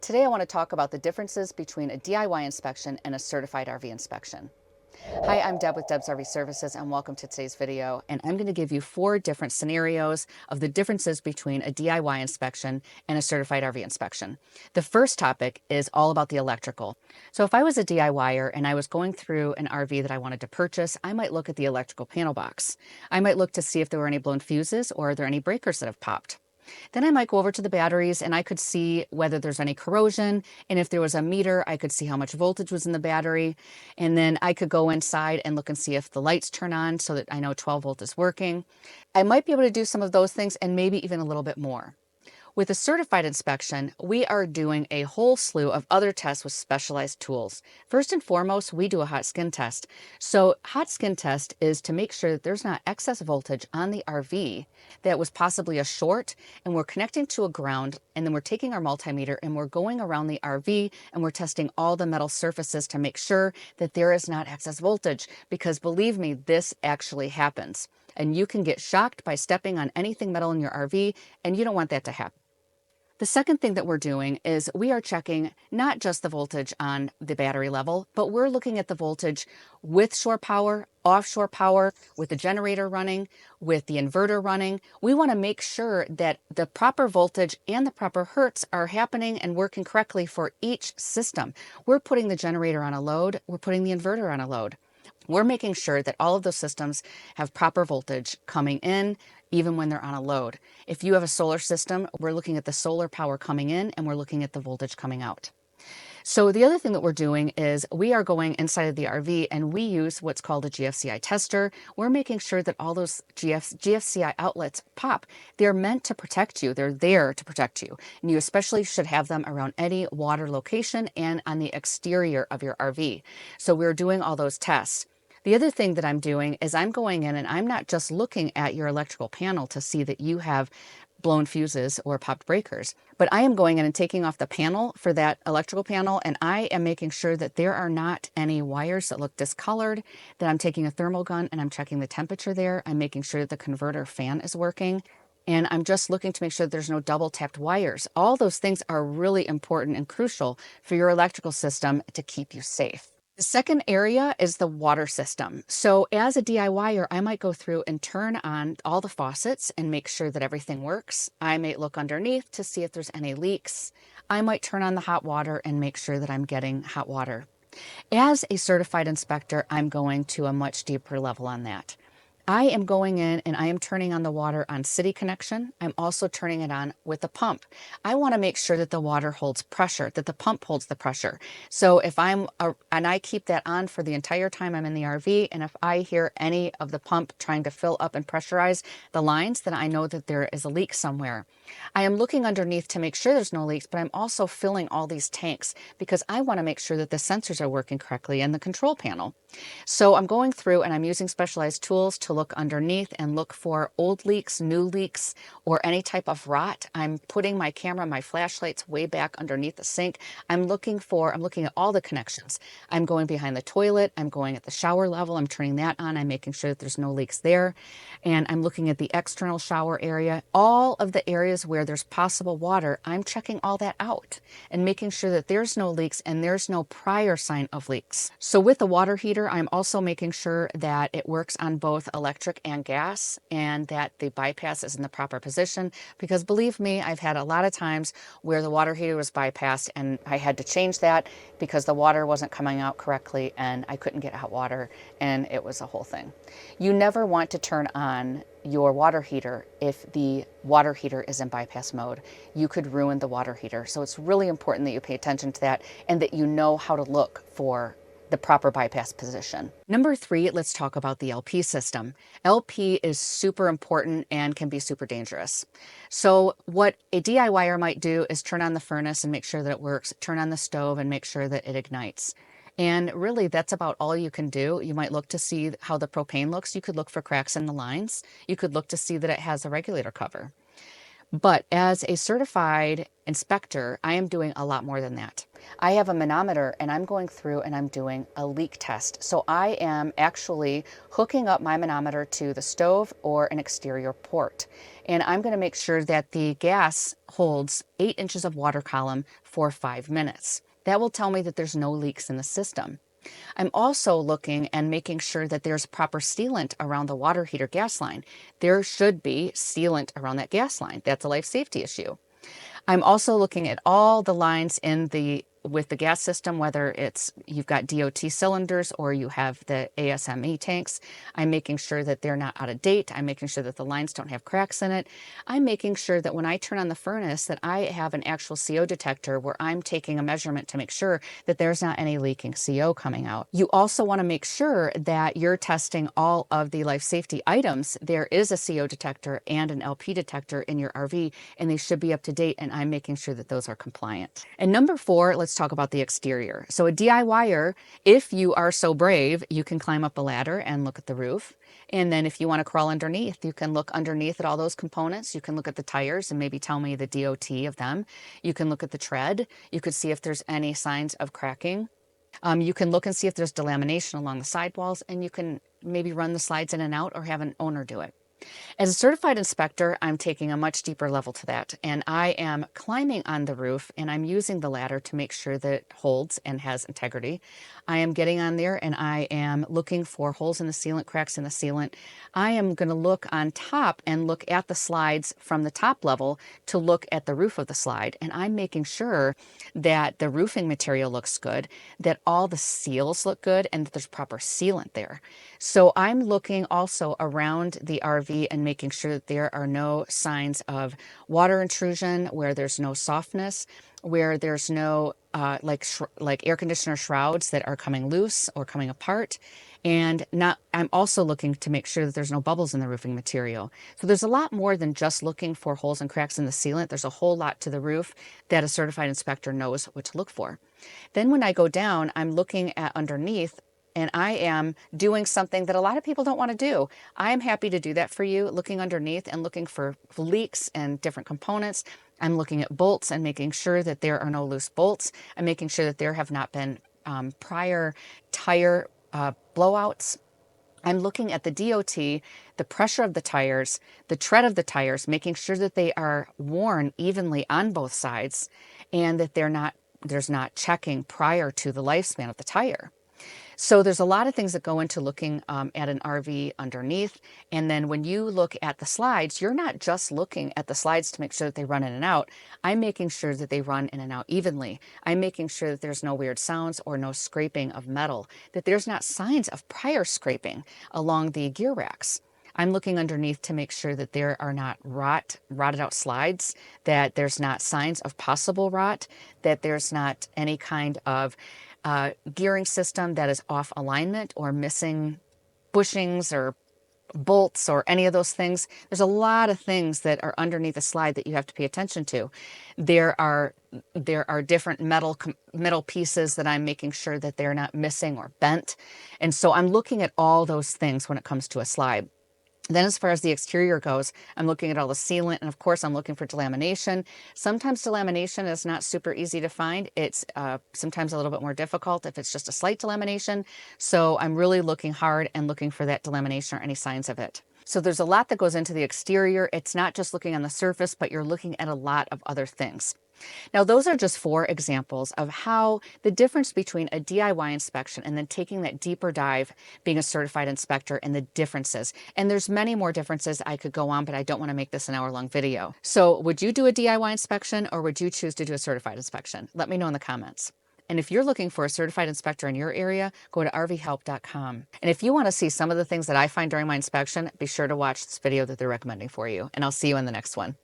Today I want to talk about the differences between a DIY inspection and a certified RV inspection. Hi, I'm Deb with Deb's RV Services and welcome to today's video. And I'm going to give you 4 different scenarios of the differences between a DIY inspection and a certified RV inspection. The first topic is all about the electrical. So if I was a DIYer and I was going through an RV that I wanted to purchase, I might look at the electrical panel box. I might look to see if there were any blown fuses or are there any breakers that have popped. Then I might go over to the batteries and I could see whether there's any corrosion. And if there was a meter, I could see how much voltage was in the battery. And then I could go inside and look and see if the lights turn on so that I know 12 volt is working. I might be able to do some of those things and maybe even a little bit more. With a certified inspection, we are doing a whole slew of other tests with specialized tools. First and foremost, we do a hot skin test. So hot skin test is to make sure that there's not excess voltage on the RV that was possibly a short, and we're connecting to a ground, and then we're taking our multimeter and we're going around the RV and we're testing all the metal surfaces to make sure that there is not excess voltage, because believe me, this actually happens. And you can get shocked by stepping on anything metal in your RV, and you don't want that to happen. The second thing that we're doing is we are checking not just the voltage on the battery level, but we're looking at the voltage with shore power, offshore power, with the generator running, with the inverter running. We want to make sure that the proper voltage and the proper hertz are happening and working correctly for each system. We're putting the generator on a load, we're putting the inverter on a load. We're making sure that all of those systems have proper voltage coming in, even when they're on a load. If you have a solar system, we're looking at the solar power coming in and we're looking at the voltage coming out. So the other thing that we're doing is we are going inside of the RV and we use what's called a GFCI tester. We're making sure that all those GFCI outlets pop. They're meant to protect you. They're there to protect you. And you especially should have them around any water location and on the exterior of your RV. So we're doing all those tests. The other thing that I'm doing is I'm going in and I'm not just looking at your electrical panel to see that you have blown fuses or popped breakers, but I am going in and taking off the panel for that electrical panel, and I am making sure that there are not any wires that look discolored, that I'm taking a thermal gun and I'm checking the temperature there. I'm making sure that the converter fan is working. And I'm just looking to make sure that there's no double tapped wires. All those things are really important and crucial for your electrical system to keep you safe. The second area is the water system. So as a DIYer, I might go through and turn on all the faucets and make sure that everything works. I might look underneath to see if there's any leaks. I might turn on the hot water and make sure that I'm getting hot water. As a certified inspector, I'm going to a much deeper level on that. I am going in and I am turning on the water on city connection. I'm also turning it on with the pump. I want to make sure that the water holds pressure, that the pump holds the pressure. So if and I keep that on for the entire time I'm in the RV, and if I hear any of the pump trying to fill up and pressurize the lines, then I know that there is a leak somewhere. I am looking underneath to make sure there's no leaks, but I'm also filling all these tanks because I want to make sure that the sensors are working correctly in the control panel. So I'm going through and I'm using specialized tools to look underneath and look for old leaks, new leaks, or any type of rot. I'm putting my camera, my flashlights way back underneath the sink. I'm looking at all the connections. I'm going behind the toilet. I'm going at the shower level. I'm turning that on. I'm making sure that there's no leaks there. And I'm looking at the external shower area. All of the areas where there's possible water, I'm checking all that out and making sure that there's no leaks and there's no prior sign of leaks. So with the water heater, I'm also making sure that it works on both electric and gas and that the bypass is in the proper position, because believe me, I've had a lot of times where the water heater was bypassed and I had to change that because the water wasn't coming out correctly and I couldn't get hot water, and it was a whole thing. You never want to turn on your water heater if the water heater is in bypass mode. You could ruin the water heater. So it's really important that you pay attention to that and that you know how to look for the proper bypass position. Number 3, let's talk about the LP system. LP is super important and can be super dangerous. So what a DIYer might do is turn on the furnace and make sure that it works, turn on the stove and make sure that it ignites. And really, that's about all you can do. You might look to see how the propane looks. You could look for cracks in the lines. You could look to see that it has a regulator cover. But as a certified inspector, I am doing a lot more than that. I have a manometer and I'm going through and I'm doing a leak test. So I am actually hooking up my manometer to the stove or an exterior port. And I'm going to make sure that the gas holds 8 inches of water column for 5 minutes. That will tell me that there's no leaks in the system. I'm also looking and making sure that there's proper sealant around the water heater gas line. There should be sealant around that gas line. That's a life safety issue. I'm also looking at all the lines with the gas system, whether it's you've got DOT cylinders or you have the ASME tanks. I'm making sure that they're not out of date. I'm making sure that the lines don't have cracks in it. I'm making sure that when I turn on the furnace that I have an actual CO detector where I'm taking a measurement to make sure that there's not any leaking CO coming out. You also want to make sure that you're testing all of the life safety items. There is a CO detector and an LP detector in your RV, and they should be up to date, and I'm making sure that those are compliant. And number 4, let's talk about the exterior. So a DIYer, if you are so brave, you can climb up a ladder and look at the roof. And then if you want to crawl underneath, you can look underneath at all those components. You can look at the tires and maybe tell me the DOT of them. You can look at the tread. You could see if there's any signs of cracking. You can look and see if there's delamination along the sidewalls, and you can maybe run the slides in and out or have an owner do it. As a certified inspector, I'm taking a much deeper level to that, and I am climbing on the roof and I'm using the ladder to make sure that it holds and has integrity. I am getting on there and I am looking for holes in the sealant, cracks in the sealant. I am going to look on top and look at the slides from the top level to look at the roof of the slide, and I'm making sure that the roofing material looks good, that all the seals look good, and that there's proper sealant there. So I'm looking also around the RV and making sure that there are no signs of water intrusion, where there's no softness, where there's no like air conditioner shrouds that are coming loose or coming apart. And I'm also looking to make sure that there's no bubbles in the roofing material. So there's a lot more than just looking for holes and cracks in the sealant. There's a whole lot to the roof that a certified inspector knows what to look for. Then when I go down, I'm looking at underneath, and I am doing something that a lot of people don't want to do. I am happy to do that for you, looking underneath and looking for leaks and different components. I'm looking at bolts and making sure that there are no loose bolts. I'm making sure that there have not been prior tire blowouts. I'm looking at the DOT, the pressure of the tires, the tread of the tires, making sure that they are worn evenly on both sides and that there's not checking prior to the lifespan of the tire. So there's a lot of things that go into looking at an RV underneath. And then when you look at the slides, you're not just looking at the slides to make sure that they run in and out. I'm making sure that they run in and out evenly. I'm making sure that there's no weird sounds or no scraping of metal, that there's not signs of prior scraping along the gear racks. I'm looking underneath to make sure that there are not rotted out slides, that there's not signs of possible rot, that there's not any kind of gearing system that is off alignment or missing bushings or bolts or any of those things. There's a lot of things that are underneath the slide that you have to pay attention to. There are different metal pieces that I'm making sure that they're not missing or bent. And so I'm looking at all those things when it comes to a slide. Then as far as the exterior goes, I'm looking at all the sealant, and of course I'm looking for delamination. Sometimes delamination is not super easy to find. It's sometimes a little bit more difficult if it's just a slight delamination. So I'm really looking hard and looking for that delamination or any signs of it. So there's a lot that goes into the exterior. It's not just looking on the surface, but you're looking at a lot of other things. Now, those are just 4 examples of how the difference between a DIY inspection and then taking that deeper dive, being a certified inspector, and the differences. And there's many more differences I could go on, but I don't want to make this an hour-long video. So would you do a DIY inspection, or would you choose to do a certified inspection? Let me know in the comments. And if you're looking for a certified inspector in your area, go to rvhelp.com. And if you want to see some of the things that I find during my inspection, be sure to watch this video that they're recommending for you. And I'll see you in the next one.